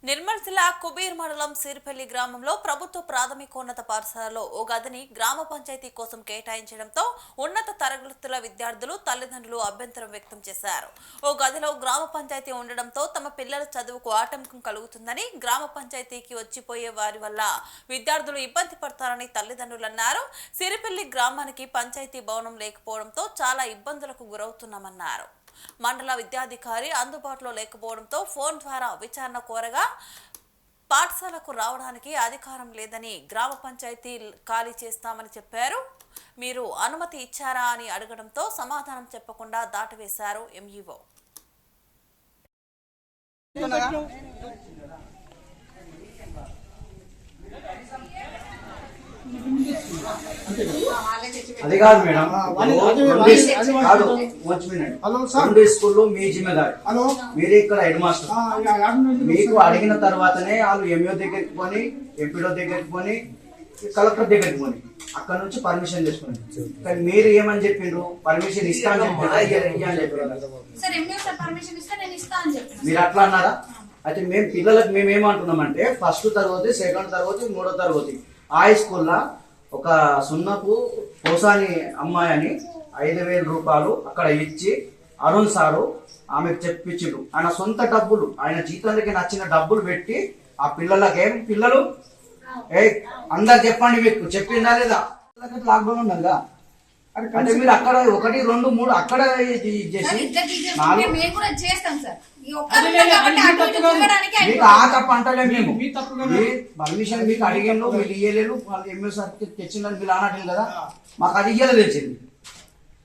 నిర్మల్ జిల్లా కుబీర్ మండలం సిరిపల్లి గ్రామంలో ప్రభుత్వ ప్రాథమికోన్నత పాఠశాలలో ఓ గదిని గ్రామ పంచాయతీ కోసం కేటాయించడంతో ఉన్నత తరగతుల విద్యార్థులు తల్లిదండ్రులు అభ్యంతరం వ్యక్తం చేశారు. ఓ గదిలో గ్రామ పంచాయతీ ఉండడంతో తమ పిల్లల చదువుకు ఆటంకం కలుగుతుందని, గ్రామ పంచాయతీకి వచ్చిపోయే వారి వల్ల విద్యార్థులు ఇబ్బంది పడతారని తల్లిదండ్రులు అన్నారు. సిరిపల్లి గ్రామానికి పంచాయతీ భవనం లేకపోవడంతో చాలా ఇబ్బందులకు గురవుతున్నామన్నారు. మండల విద్యాధికారి అందుబాటులో లేకపోవడంతో ఫోన్ ద్వారా విచారణ కోరగా పాఠశాలకు రావడానికి అధికారం లేదని, గ్రామ పంచాయతీ ఖాళీ చేస్తామని చెప్పారు. మీరు అనుమతి ఇచ్చారా అని అడగడంతో సమాధానం చెప్పకుండా దాటవేశారు ఎంఈఓ. అది కాదు మేడం, రెండు స్కూల్లో మీ జిమ్మేదారి, మీరే ఇక్కడ హెడ్ మాస్టర్. మీకు అడిగిన తర్వాతనే వాళ్ళు ఎంఓ దగ్గరికి పోని, ఎంపీడో దగ్గరికి పోని, కలెక్టర్ దగ్గరికి పోని, అక్కడ నుంచి పర్మిషన్ తీసుకుని. కానీ మీరు ఏమని చెప్పిండ్రు? పర్మిషన్ ఇస్తా అని చెప్పారు. మీరు అట్లా అన్నారా? అయితే మేము పిల్లలకు మేమేమంటున్నామంటే, ఫస్ట్ తరగతి, సెకండ్ తరగతి, మూడో తరగతి ఆ స్కూల్లో ఒక సున్నపు పోసాని అమ్మాయి అని 5,000 రూపాయలు అక్కడ ఇచ్చి అరుణ్ సారు ఆమెకు చెప్పించుడు. ఆయన సొంత డబ్బులు, ఆయన జీతానికి నచ్చిన డబ్బులు పెట్టి ఆ పిల్లలకేం పిల్లలు అందరు చెప్పండి, మీకు చెప్పిందా లేదా? లాక్డౌన్ ఉన్నదా? అంటే మీరు అక్కడ 1, 2, 3 అక్కడ చేసి మీకు ఆ తప్ప అంటలే. మేము పర్మిషన్ మీకు అడిగాను, మీరు ఇయ్యలేదు. ఎంఏ సర్టిఫికేట్ తెచ్చిందని మీరు అన్నట్టు కదా, మాకు అది ఇయ్యాలి తెలిసింది.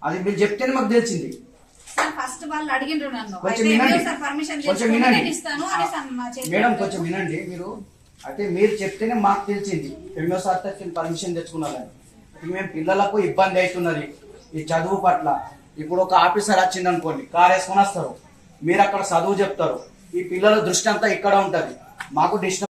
అది మీరు చెప్తేనే మాకు తెలిసింది. కొంచెం వినండి మేడం, కొంచెం వినండి మీరు. అయితే మీరు చెప్తేనే మాకు తెలిసింది ఎంఏ సర్టిఫికేట్ పర్మిషన్ తెచ్చుకున్నారని. మేము పిల్లలకు ఇబ్బంది అవుతున్నది ఈ చదువు పట్ల. ఇప్పుడు ఒక ఆఫీసర్ వచ్చింది అనుకోండి, కార్ వేసుకొని వస్తారు, మీరు అక్కడ చదువు చెప్తారు, ఈ పిల్లల దృష్టి అంతా ఇక్కడ ఉంటది, మాకు డిస్టర్బ్